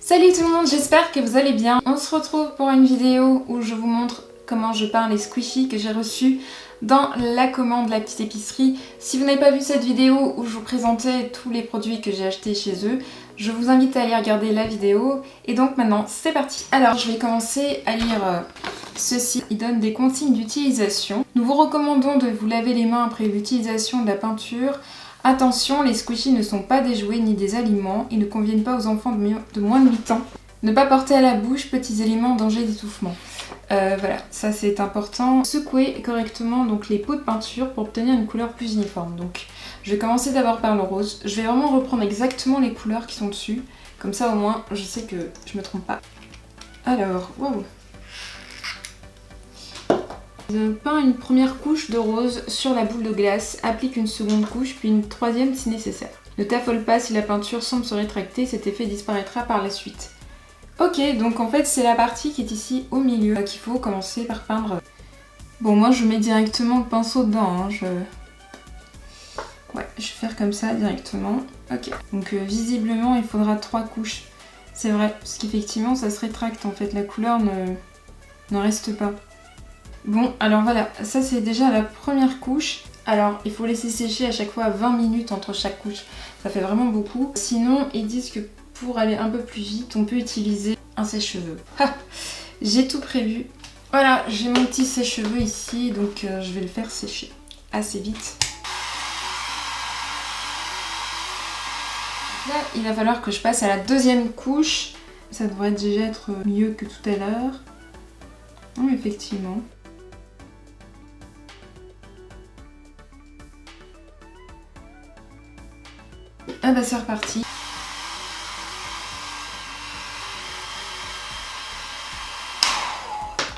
Salut tout le monde, j'espère que vous allez bien. On se retrouve pour une vidéo où je vous montre comment je peins les squishies que j'ai reçus dans la commande La Petite Épicerie. Si vous n'avez pas vu cette vidéo où je vous présentais tous les produits que j'ai achetés chez eux, je vous invite à aller regarder la vidéo. Et donc maintenant, c'est parti. Alors, je vais commencer à lire ceci. Il donne des consignes d'utilisation. Nous vous recommandons de vous laver les mains après l'utilisation de la peinture. Attention, les squishies ne sont pas des jouets ni des aliments. Ils ne conviennent pas aux enfants de moins de 8 ans. Ne pas porter à la bouche petits éléments en danger d'étouffement. Voilà, ça c'est important. Secouer correctement donc les pots de peinture pour obtenir une couleur plus uniforme. Donc je vais commencer d'abord par le rose. Je vais vraiment reprendre exactement les couleurs qui sont dessus. Comme ça au moins je sais que je me trompe pas. Alors, waouh. Je peins une première couche de rose sur la boule de glace, applique une seconde couche puis une troisième si nécessaire. Ne t'affole pas si la peinture semble se rétracter, cet effet disparaîtra par la suite. Ok, donc en fait c'est la partie qui est ici au milieu qu'il faut commencer par peindre. Bon, moi je mets directement le pinceau dedans, hein. Ouais, je vais faire comme ça directement. Ok, donc visiblement il faudra 3 couches. C'est vrai, parce qu'effectivement ça se rétracte en fait, la couleur ne reste pas. Bon, alors voilà, ça c'est déjà la première couche. Alors, il faut laisser sécher à chaque fois 20 minutes entre chaque couche. Ça fait vraiment beaucoup. Sinon, ils disent que pour aller un peu plus vite, on peut utiliser un sèche-cheveux. J'ai tout prévu. Voilà, j'ai mon petit sèche-cheveux ici, donc je vais le faire sécher assez vite. Là, il va falloir que je passe à la deuxième couche. Ça devrait déjà être mieux que tout à l'heure. Oui, effectivement. Ah bah c'est reparti.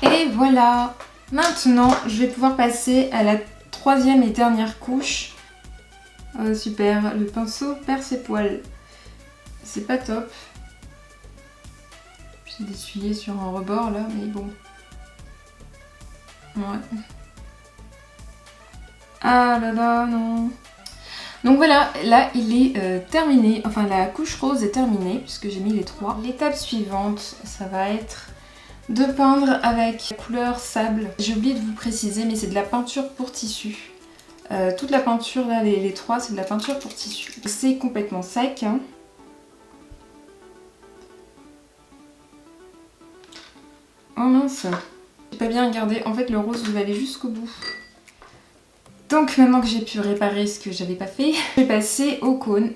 Et voilà. Maintenant, je vais pouvoir passer à la troisième et dernière couche. Oh, super, le pinceau perd ses poils. C'est pas top. J'ai d'essuyer sur un rebord là, mais bon. Ouais. Ah là là, non. Donc voilà, là il est terminé, enfin la couche rose est terminée puisque j'ai mis les 3. L'étape suivante, ça va être de peindre avec la couleur sable. J'ai oublié de vous préciser, mais c'est de la peinture pour tissu. Toute la peinture là, les 3, c'est de la peinture pour tissu. C'est complètement sec. Hein. Oh mince, j'ai pas bien regardé, en fait le rose va aller jusqu'au bout. Donc maintenant que j'ai pu réparer ce que j'avais pas fait, je vais passer au cône.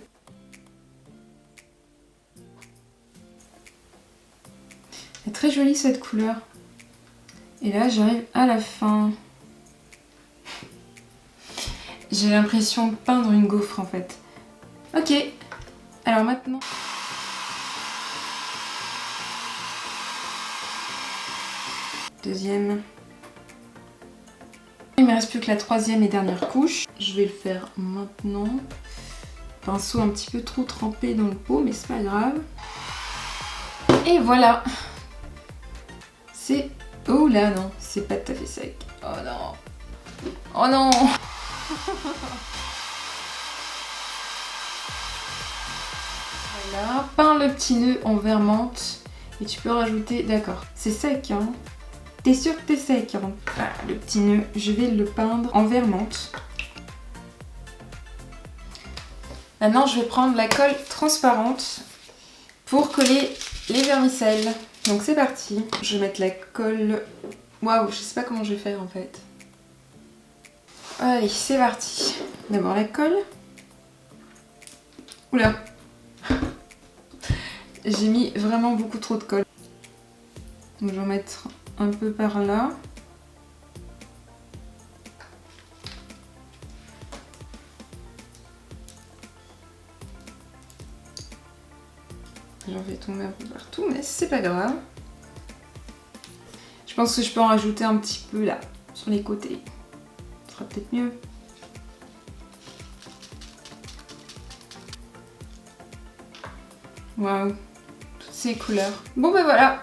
Elle est très jolie cette couleur. Et là j'arrive à la fin. J'ai l'impression de peindre une gaufre en fait. Ok, alors maintenant... Deuxième... Il me reste plus que la troisième et dernière couche. Je vais le faire maintenant. Pinceau un petit peu trop trempé dans le pot, mais c'est pas grave. Et voilà. C'est... Oh là non, c'est pas tout à fait sec. Oh non. Oh non. Voilà, peins le petit nœud en vert menthe. Et tu peux rajouter... D'accord, c'est sec hein. T'es sûr que t'es sec hein. Voilà, le petit nœud, je vais le peindre en vert menthe. Maintenant, je vais prendre la colle transparente pour coller les vermicelles. Donc c'est parti. Je vais mettre la colle... Waouh, je sais pas comment je vais faire en fait. Allez, c'est parti. D'abord la colle. Oula. J'ai mis vraiment beaucoup trop de colle. Donc je vais en mettre un peu par là. J'en vais tomber un peu partout, mais c'est pas grave. Je pense que je peux en rajouter un petit peu là, sur les côtés. Ce sera peut-être mieux. Waouh, toutes ces couleurs. Bon ben voilà.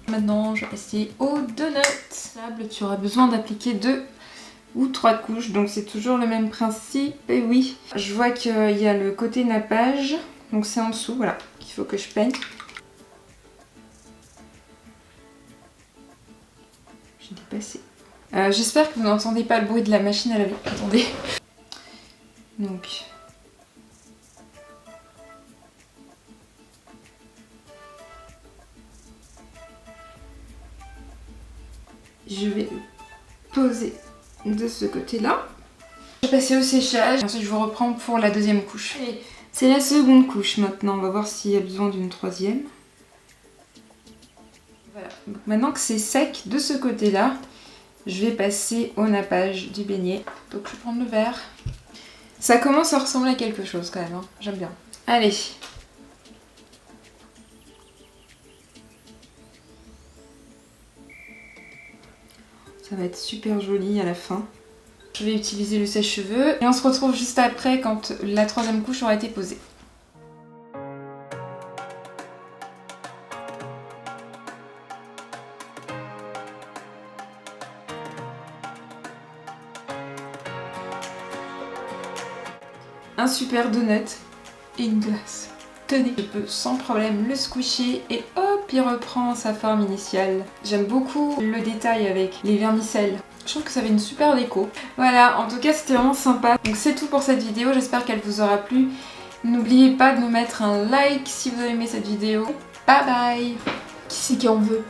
Maintenant, je vais passer au donut. Sable, tu auras besoin d'appliquer 2 ou 3 couches, donc c'est toujours le même principe. Et oui, je vois qu'il y a le côté nappage, donc c'est en dessous, voilà, qu'il faut que je peigne. il est passé. J'espère que vous n'entendez pas le bruit de la machine à laver. Attendez. Donc... je vais le poser de ce côté-là. Je vais passer au séchage. Ensuite, je vous reprends pour la deuxième couche. C'est la seconde couche maintenant. On va voir s'il y a besoin d'une troisième. Voilà. Donc, maintenant que c'est sec de ce côté-là, je vais passer au nappage du beignet. Donc, je vais prendre le verre. Ça commence à ressembler à quelque chose quand même. Hein. J'aime bien. Allez. Ça va être super joli à la fin. Je vais utiliser le sèche-cheveux et on se retrouve juste après quand la troisième couche aura été posée. Un super donut et une glace. Tenez, je peux sans problème le squisher et hop, il reprend sa forme initiale. J'aime beaucoup le détail avec les vermicelles. Je trouve que ça fait une super déco. Voilà, en tout cas c'était vraiment sympa. Donc c'est tout pour cette vidéo, j'espère qu'elle vous aura plu. N'oubliez pas de nous mettre un like si vous avez aimé cette vidéo. Bye bye. Qui c'est qui en veut?